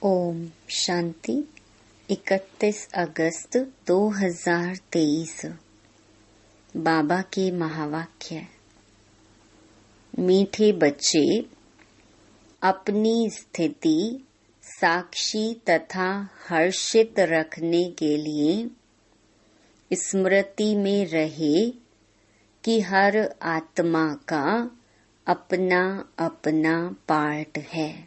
ओम शांति। 31 अगस्त 2023। बाबा के महावाक्य। मीठे बच्चे, अपनी स्थिति साक्षी तथा हर्षित रखने के लिए स्मृति में रहे कि हर आत्मा का अपना अपना पार्ट है।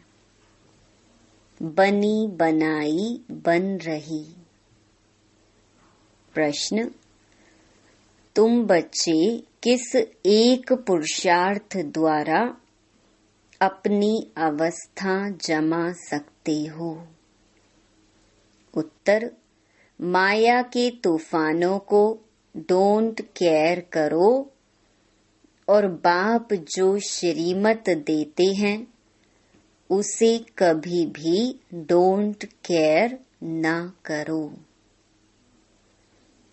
बनी बनाई बन रही। प्रश्न: तुम बच्चे किस एक पुरुषार्थ द्वारा अपनी अवस्था जमा सकते हो? उत्तर: माया के तूफानों को डोंट केयर करो और बाप जो श्रीमत देते हैं उसे कभी भी डोंट केयर ना करो।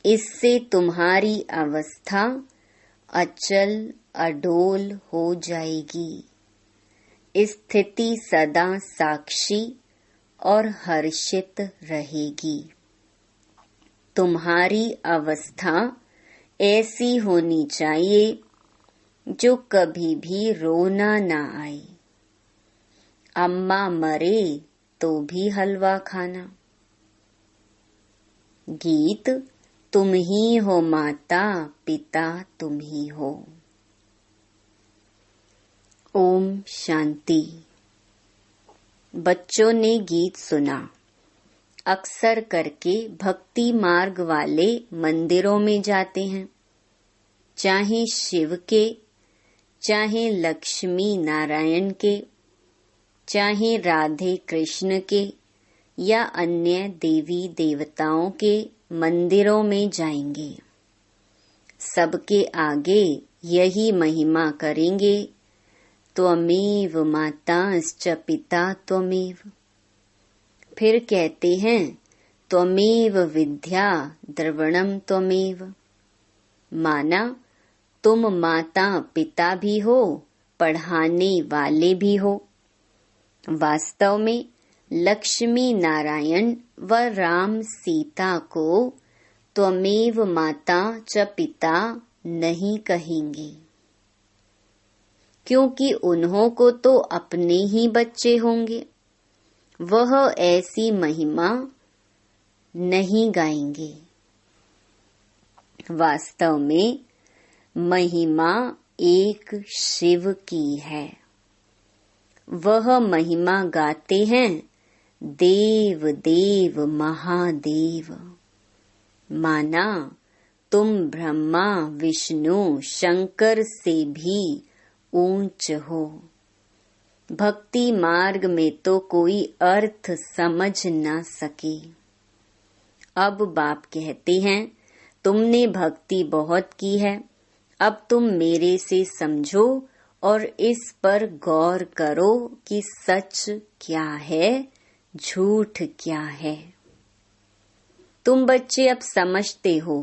इससे तुम्हारी अवस्था अचल अडोल हो जाएगी। स्थिति सदा साक्षी और हर्षित रहेगी। तुम्हारी अवस्था ऐसी होनी चाहिए जो कभी भी रोना ना आए। अम्मा मरे तो भी हलवा खाना। गीत: तुम ही हो माता पिता तुम ही हो। ओम शांति। बच्चों ने गीत सुना। अक्सर करके भक्ति मार्ग वाले मंदिरों में जाते हैं, चाहे शिव के, चाहे लक्ष्मी नारायण के, चाहे राधे कृष्ण के या अन्य देवी देवताओं के मंदिरों में जाएंगे। सबके आगे यही महिमा करेंगे, त्वमेव माताश्च पिता त्वमेव। फिर कहते हैं, त्वमेव विद्या द्रविणम त्वमेव। माना तुम माता पिता भी हो, पढ़ाने वाले भी हो। वास्तव में लक्ष्मी नारायण व राम सीता को त्वमेव माता च पिता नहीं कहेंगे, क्योंकि उन्हों को तो अपने ही बच्चे होंगे। वह ऐसी महिमा नहीं गाएंगे। वास्तव में महिमा एक शिव की है। वह महिमा गाते हैं देव देव महादेव। माना तुम ब्रह्मा विष्णु शंकर से भी ऊंच हो। भक्ति मार्ग में तो कोई अर्थ समझ ना सके। अब बाप कहते हैं, तुमने भक्ति बहुत की है, अब तुम मेरे से समझो और इस पर गौर करो कि सच क्या है, झूठ क्या है। तुम बच्चे अब समझते हो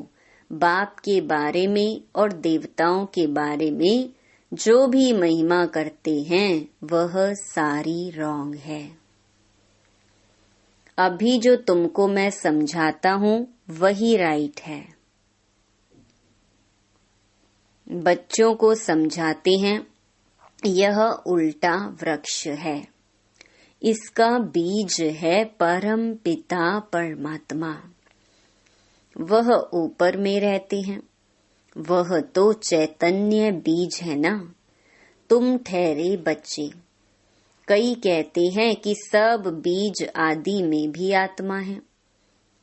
बाप के बारे में और देवताओं के बारे में जो भी महिमा करते हैं वह सारी रॉन्ग है। अभी जो तुमको मैं समझाता हूँ वही राइट है। बच्चों को समझाते हैं, यह उल्टा वृक्ष है, इसका बीज है परम पिता परमात्मा। वह ऊपर में रहते हैं, वह तो चैतन्य बीज है ना। तुम ठहरे बच्चे। कई कहते हैं कि सब बीज आदि में भी आत्मा है,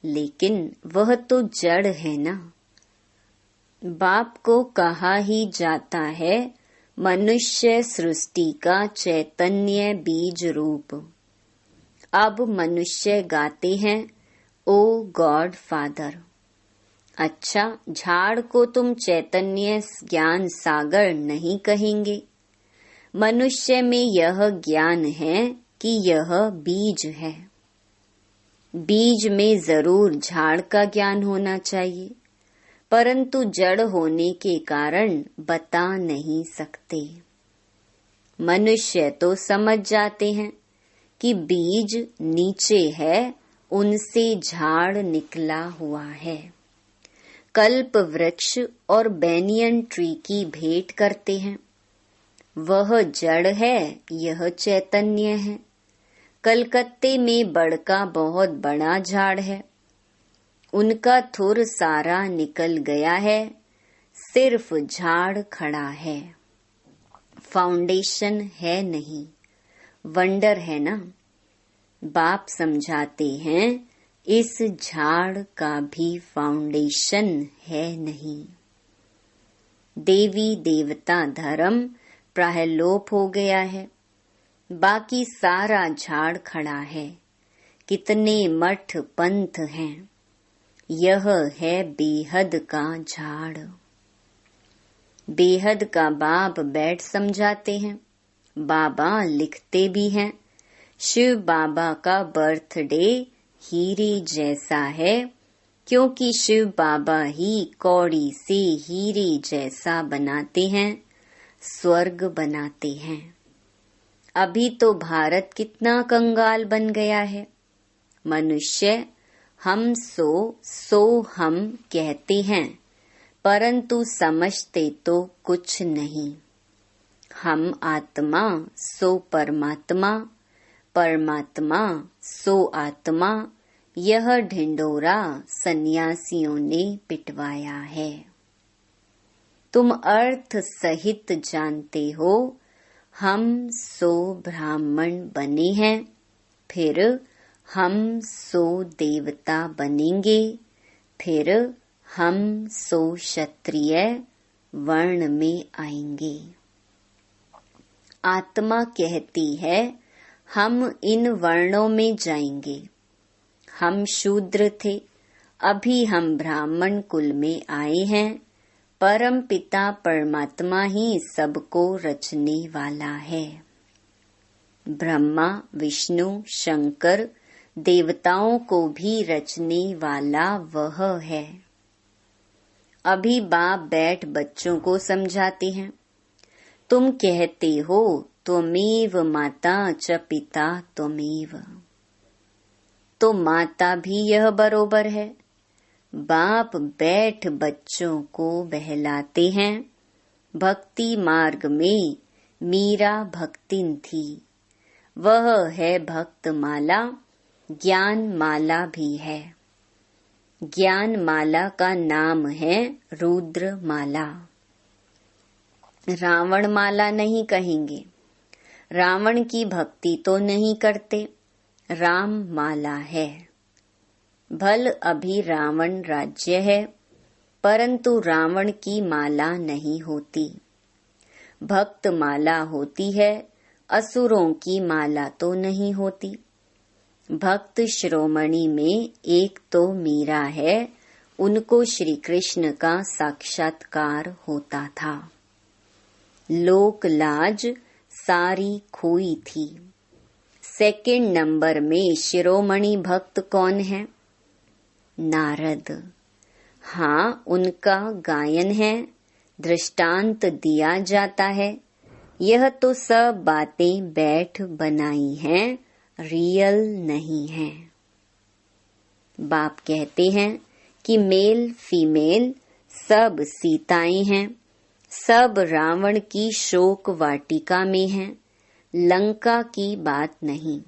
लेकिन वह तो जड़ है ना। बाप को कहा ही जाता है मनुष्य सृष्टि का चैतन्य बीज रूप। अब मनुष्य गाते हैं, ओ गॉड फादर। अच्छा, झाड़ को तुम चैतन्य ज्ञान सागर नहीं कहेंगे। मनुष्य में यह ज्ञान है कि यह बीज है। बीज में जरूर झाड़ का ज्ञान होना चाहिए, परंतु जड़ होने के कारण बता नहीं सकते। मनुष्य तो समझ जाते हैं कि बीज नीचे है, उनसे झाड़ निकला हुआ है। कल्प वृक्ष और बैनियन ट्री की भेंट करते हैं। वह जड़ है, यह चैतन्य है। कलकत्ते में बड़का बहुत बड़ा झाड़ है, उनका थुर सारा निकल गया है, सिर्फ झाड़ खड़ा है। फाउंडेशन है नहीं, वंडर है ना। बाप समझाते हैं इस झाड़ का भी फाउंडेशन है नहीं। देवी देवता धर्म प्राय लोप हो गया है, बाकी सारा झाड़ खड़ा है। कितने मठ पंथ हैं, यह है बेहद का झाड़। बेहद का बाप बैठ समझाते हैं, बाबा लिखते भी हैं। शिव बाबा का बर्थडे हीरे जैसा है, क्योंकि शिव बाबा ही कौड़ी से हीरे जैसा बनाते हैं, स्वर्ग बनाते हैं। अभी तो भारत कितना कंगाल बन गया है। मनुष्य हम सो हम कहते हैं, परंतु समझते तो कुछ नहीं। हम आत्मा सो परमात्मा, परमात्मा सो आत्मा, यह ढिंडोरा सन्यासियों ने पिटवाया है। तुम अर्थ सहित जानते हो, हम सो ब्राह्मण बने हैं, फिर हम सो देवता बनेंगे, फिर हम सो क्षत्रिय वर्ण में आएंगे। आत्मा कहती है हम इन वर्णों में जाएंगे। हम शूद्र थे, अभी हम ब्राह्मण कुल में आए हैं। परम पिता परमात्मा ही सबको रचने वाला है। ब्रह्मा विष्णु शंकर देवताओं को भी रचने वाला वह है। अभी बाप बैठ बच्चों को समझाते हैं, तुम कहते हो त्वमेव माता च पिता त्वमेव, तो माता भी यह बरोबर है। बाप बैठ बच्चों को बहलाते हैं। भक्ति मार्ग में मीरा भक्तिन थी, वह है भक्त माला, ज्ञान माला भी है। ज्ञान माला का नाम है रुद्र माला। रावण माला नहीं कहेंगे, रावण की भक्ति तो नहीं करते, राम माला है। भल अभी रावण राज्य है, परंतु रावण की माला नहीं होती। भक्त माला होती है, असुरों की माला तो नहीं होती। भक्त शिरोमणि में एक तो मीरा है, उनको श्री कृष्ण का साक्षात्कार होता था। लोक लाज सारी खोई थी। सेकंड नंबर में शिरोमणि भक्त कौन है? नारद। हाँ, उनका गायन है, दृष्टांत दिया जाता है। यह तो सब बातें बैठ बनाई हैं, रियल नहीं है। बाप कहते हैं कि मेल फीमेल सब सीताएं हैं, सब रावण की शोक वाटिका में हैं। लंका की बात नहीं,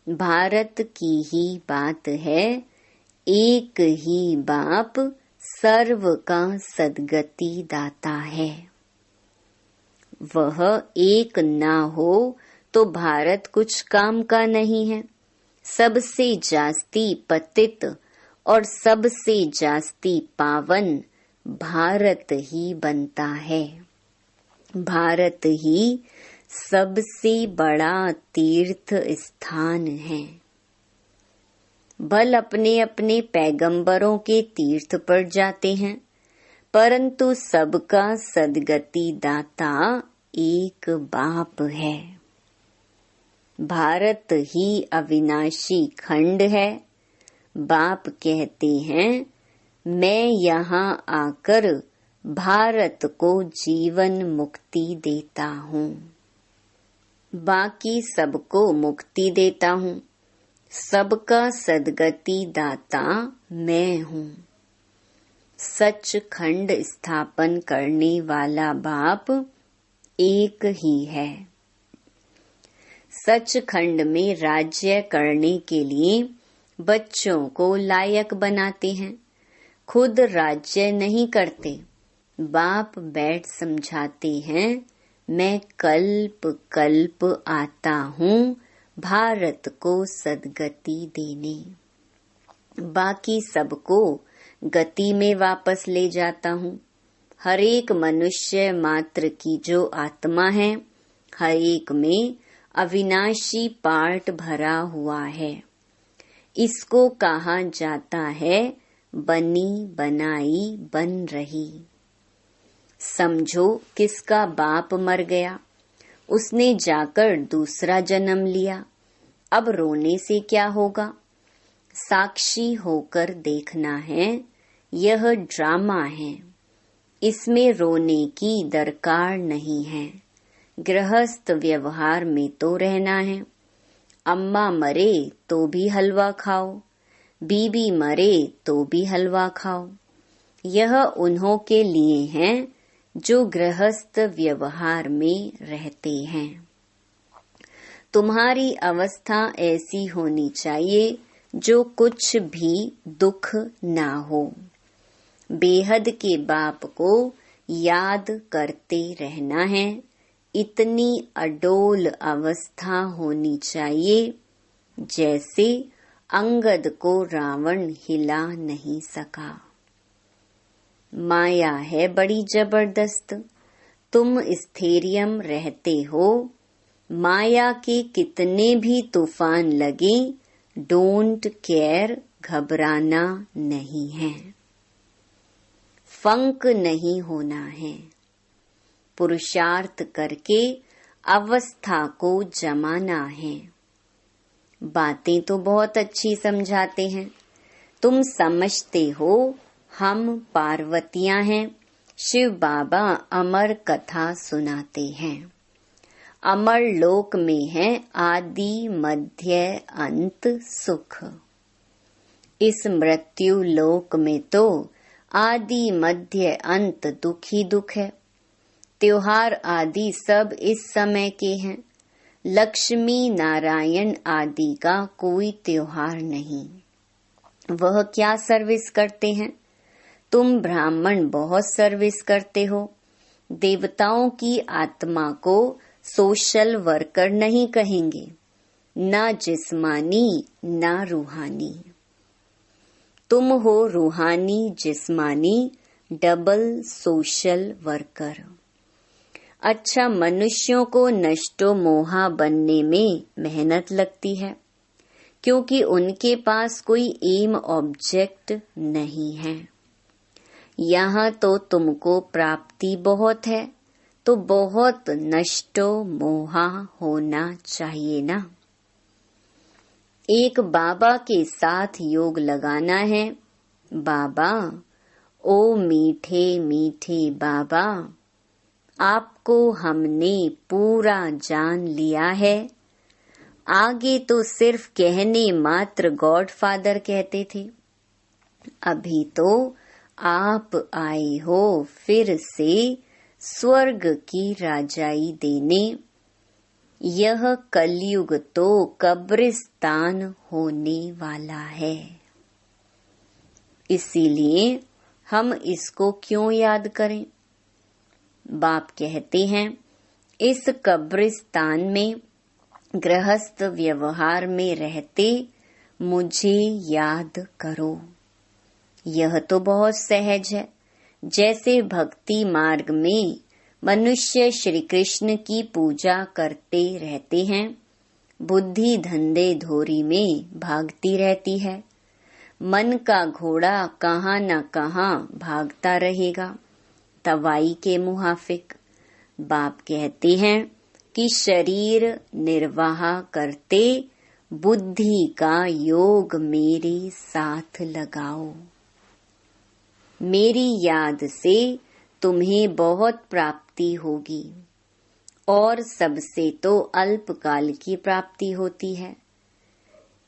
भारत की ही बात है। एक ही बाप सर्व का सद्गति दाता है। वह एक ना हो तो भारत कुछ काम का नहीं है। सबसे जास्ती पतित और सबसे जास्ती पावन भारत ही बनता है। भारत ही सबसे बड़ा तीर्थ स्थान है। भल अपने अपने पैगंबरों के तीर्थ पर जाते हैं, परंतु सबका सद्गति दाता एक बाप है। भारत ही अविनाशी खंड है। बाप कहते हैं, मैं यहाँ आकर भारत को जीवन मुक्ति देता हूँ। बाकी सबको मुक्ति देता हूँ, सबका सद्गति दाता मैं हूँ। सचखंड स्थापन करने वाला बाप एक ही है। सचखंड में राज्य करने के लिए बच्चों को लायक बनाते हैं, खुद राज्य नहीं करते। बाप बैठ समझाते हैं, मैं कल्प कल्प आता हूँ भारत को सद्गति देने। बाकी सबको गति में वापस ले जाता हूँ। हर एक मनुष्य मात्र की जो आत्मा है, हर एक में अविनाशी पार्ट भरा हुआ है। इसको कहा जाता है बनी बनाई बन रही। समझो किसका बाप मर गया, उसने जाकर दूसरा जन्म लिया। अब रोने से क्या होगा? साक्षी होकर देखना है, यह ड्रामा है, इसमें रोने की दरकार नहीं है। गृहस्थ व्यवहार में तो रहना है। अम्मा मरे तो भी हलवा खाओ, बीबी मरे तो भी हलवा खाओ। यह उन्हों के लिए है जो गृहस्थ व्यवहार में रहते हैं। तुम्हारी अवस्था ऐसी होनी चाहिए जो कुछ भी दुख ना हो। बेहद के बाप को याद करते रहना है। इतनी अडोल अवस्था होनी चाहिए जैसे अंगद को रावण हिला नहीं सका। माया है बड़ी जबरदस्त। तुम स्थैर्यम रहते हो, माया के कितने भी तूफान लगे, डोंट केयर, घबराना नहीं है। फंक नहीं होना है। पुरुषार्थ करके अवस्था को जमाना है। बातें तो बहुत अच्छी समझाते हैं। तुम समझते हो हम पार्वतियां हैं। शिव बाबा अमर कथा सुनाते हैं। अमर लोक में है आदि मध्य अंत सुख। इस मृत्यु लोक में तो आदि मध्य अंत दुख ही दुख है। त्योहार आदि सब इस समय के हैं। लक्ष्मी नारायण आदि का कोई त्योहार नहीं। वह क्या सर्विस करते हैं? तुम ब्राह्मण बहुत सर्विस करते हो। देवताओं की आत्मा को सोशल वर्कर नहीं कहेंगे, ना जिस्मानी ना रूहानी। तुम हो रूहानी जिस्मानी डबल सोशल वर्कर। अच्छा, मनुष्यों को नष्टो मोहा बनने में मेहनत लगती है क्योंकि उनके पास कोई एम ऑब्जेक्ट नहीं है। यहाँ तो तुमको प्राप्ति बहुत है, तो बहुत नष्टो मोहा होना चाहिए ना। एक बाबा के साथ योग लगाना है। बाबा, ओ मीठे मीठे बाबा, आपको हमने पूरा जान लिया है। आगे तो सिर्फ कहने मात्र गॉड फादर कहते थे, अभी तो आप आए हो फिर से स्वर्ग की राजाई देने। यह कलयुग तो कब्रिस्तान होने वाला है। इसीलिए हम इसको क्यों याद करें? बाप कहते हैं, इस कब्रिस्तान में गृहस्थ व्यवहार में रहते मुझे याद करो। यह तो बहुत सहज है। जैसे भक्ति मार्ग में मनुष्य श्री कृष्ण की पूजा करते रहते हैं, बुद्धि धंधे धोरी में भागती रहती है। मन का घोड़ा कहाँ न कहाँ भागता रहेगा, तवाई के मुहाफिक। बाप कहते हैं कि शरीर निर्वाह करते बुद्धि का योग मेरे साथ लगाओ। मेरी याद से तुम्हें बहुत प्राप्ति होगी और सबसे तो अल्पकाल की प्राप्ति होती है।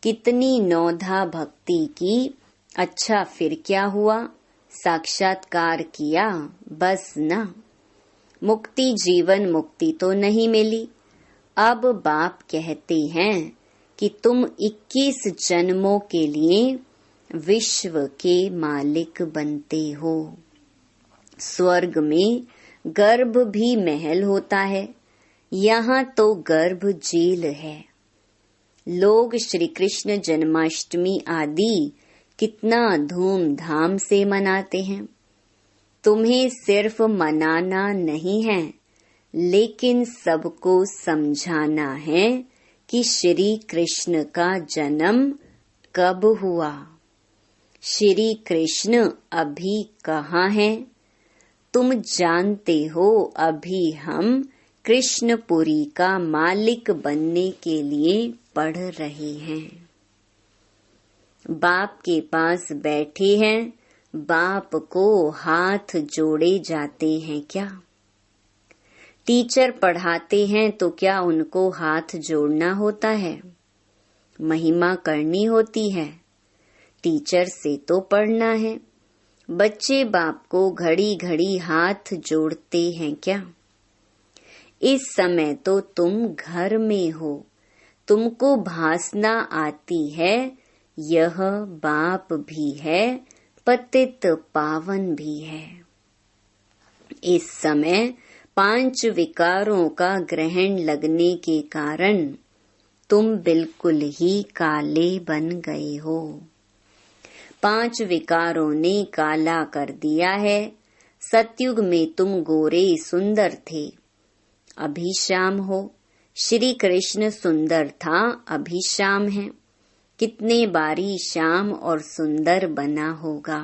कितनी नौधा भक्ति की, अच्छा फिर क्या हुआ, साक्षात्कार किया बस न। मुक्ति जीवन मुक्ति तो नहीं मिली। अब बाप कहते हैं कि तुम 21 जन्मों के लिए विश्व के मालिक बनते हो। स्वर्ग में गर्भ भी महल होता है, यहाँ तो गर्भ जेल है। लोग श्री कृष्ण जन्माष्टमी आदि कितना धूमधाम से मनाते हैं। तुम्हें सिर्फ मनाना नहीं है, लेकिन सबको समझाना है कि श्री कृष्ण का जन्म कब हुआ। श्री कृष्ण अभी कहाँ हैं? तुम जानते हो, अभी हम कृष्णपुरी का मालिक बनने के लिए पढ़ रहे हैं। बाप के पास बैठे हैं, बाप को हाथ जोड़े जाते हैं क्या? टीचर पढ़ाते हैं तो क्या उनको हाथ जोड़ना होता है? महिमा करनी होती है। टीचर से तो पढ़ना है। बच्चे बाप को घड़ी घड़ी हाथ जोड़ते हैं क्या? इस समय तो तुम घर में हो, तुमको भासना आती है, यह बाप भी है, पतित पावन भी है। इस समय 5 विकारों का ग्रहण लगने के कारण तुम बिल्कुल ही काले बन गए हो। 5 विकारों ने काला कर दिया है। सतयुग में तुम गोरे सुंदर थे, अभी शाम हो। श्री कृष्ण सुंदर था, अभी शाम है। कितने बारी श्याम और सुंदर बना होगा।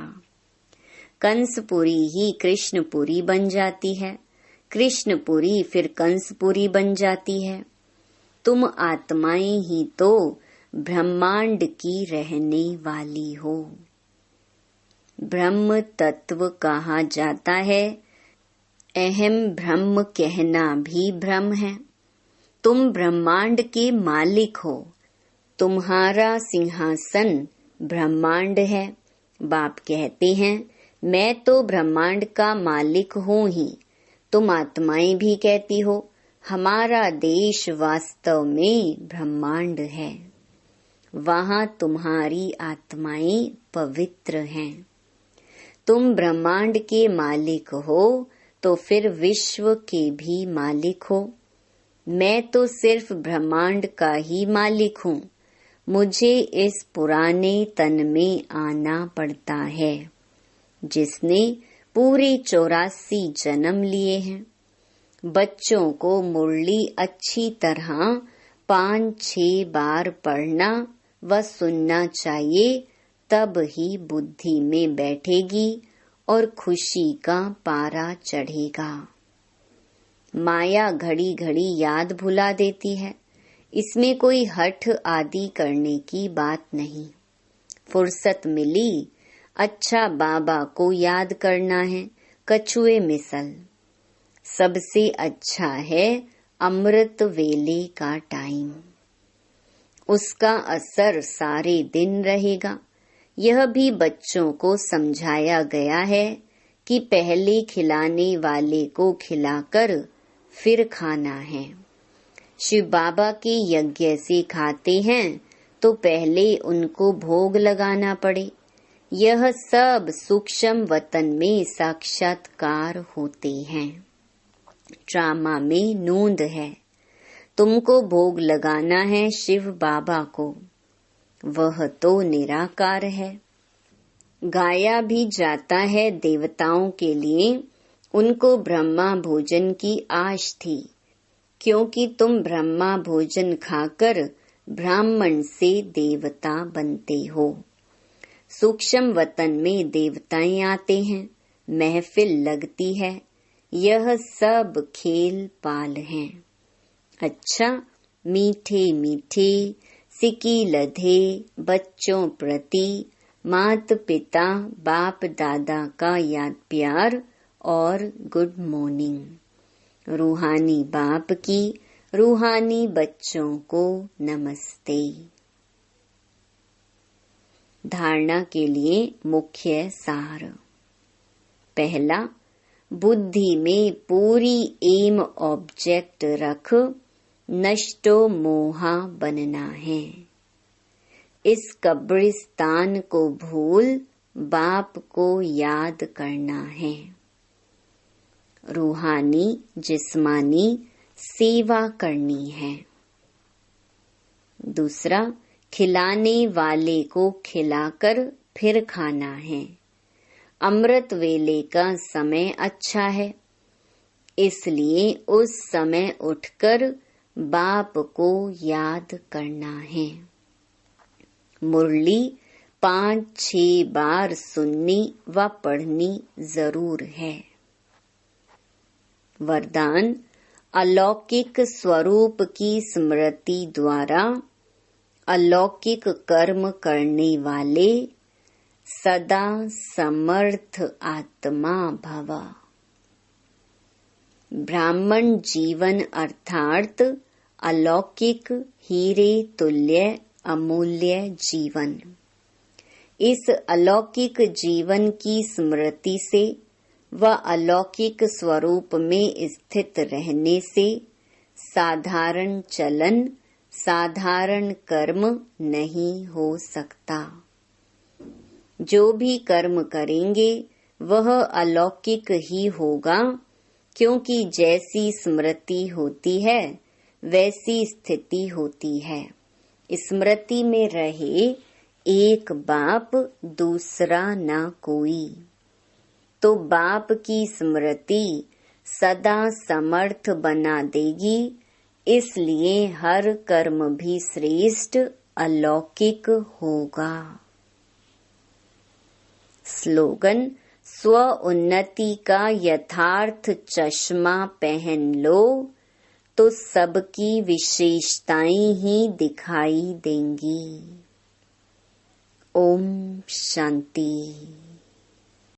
कंसपुरी ही कृष्णपुरी बन जाती है, कृष्णपुरी फिर कंसपुरी बन जाती है। तुम आत्माएं ही तो ब्रह्मांड की रहने वाली हो। ब्रह्म तत्व कहा जाता है, अहम ब्रह्म कहना भी भ्रम है। तुम ब्रह्मांड के मालिक हो, तुम्हारा सिंहासन ब्रह्मांड है। बाप कहते हैं, मैं तो ब्रह्मांड का मालिक हूँ ही। तुम आत्माएं भी कहती हो, हमारा देश वास्तव में ब्रह्मांड है। वहाँ तुम्हारी आत्माएं पवित्र हैं। तुम ब्रह्मांड के मालिक हो तो फिर विश्व के भी मालिक हो। मैं तो सिर्फ ब्रह्मांड का ही मालिक हूँ। मुझे इस पुराने तन में आना पड़ता है, जिसने पूरे 84 जन्म लिए हैं। बच्चों को मुरली अच्छी तरह 5-6 बार पढ़ना व सुनना चाहिए, तब ही बुद्धि में बैठेगी और खुशी का पारा चढ़ेगा। माया घड़ी घड़ी याद भुला देती है। इसमें कोई हठ आदि करने की बात नहीं। फुर्सत मिली, अच्छा बाबा को याद करना है, कछुए मिसल। सबसे अच्छा है अमृत वेले का टाइम, उसका असर सारे दिन रहेगा। यह भी बच्चों को समझाया गया है कि पहले खिलाने वाले को खिलाकर फिर खाना है। शिव बाबा के यज्ञ से खाते हैं तो पहले उनको भोग लगाना पड़े। यह सब सूक्ष्म वतन में साक्षात्कार होते हैं। ड्रामा में नूंद है। तुमको भोग लगाना है शिव बाबा को, वह तो निराकार है। गाया भी जाता है देवताओं के लिए, उनको ब्रह्मा भोजन की आश थी, क्योंकि तुम ब्रह्मा भोजन खाकर ब्राह्मण से देवता बनते हो। सूक्ष्म वतन में देवताएं आते हैं, महफिल लगती है। यह सब खेल पाल हैं। अच्छा, मीठे मीठे सिकी लधे बच्चों प्रति मात पिता बाप दादा का याद प्यार और गुड मॉर्निंग। रूहानी बाप की रूहानी बच्चों को नमस्ते। धारणा के लिए मुख्य सार। पहला, बुद्धि में पूरी एम ऑब्जेक्ट रख नष्टो मोहा बनना है। इस कब्रिस्तान को भूल बाप को याद करना है। रूहानी जिस्मानी सेवा करनी है। दूसरा, खिलाने वाले को खिलाकर फिर खाना है। अमृत वेले का समय अच्छा है, इसलिए उस समय उठकर बाप को याद करना है। मुरली 5-6 बार सुननी व पढ़नी जरूर है। वरदान, अलौकिक स्वरूप की स्मृति द्वारा अलौकिक कर्म करने वाले सदा समर्थ आत्मा भव। ब्राह्मण जीवन अर्थात अलौकिक हीरे तुल्य अमूल्य जीवन। इस अलौकिक जीवन की स्मृति से व अलौकिक स्वरूप में स्थित रहने से साधारण चलन साधारण कर्म नहीं हो सकता। जो भी कर्म करेंगे वह अलौकिक ही होगा, क्योंकि जैसी स्मृति होती है वैसी स्थिति होती है। स्मृति में रहे एक बाप दूसरा न कोई, तो बाप की स्मृति सदा समर्थ बना देगी। इसलिए हर कर्म भी श्रेष्ठ अलौकिक होगा। स्लोगन, स्व उन्नति का यथार्थ चश्मा पहन लो तो सबकी विशेषताएं ही दिखाई देंगी। ओम शांति।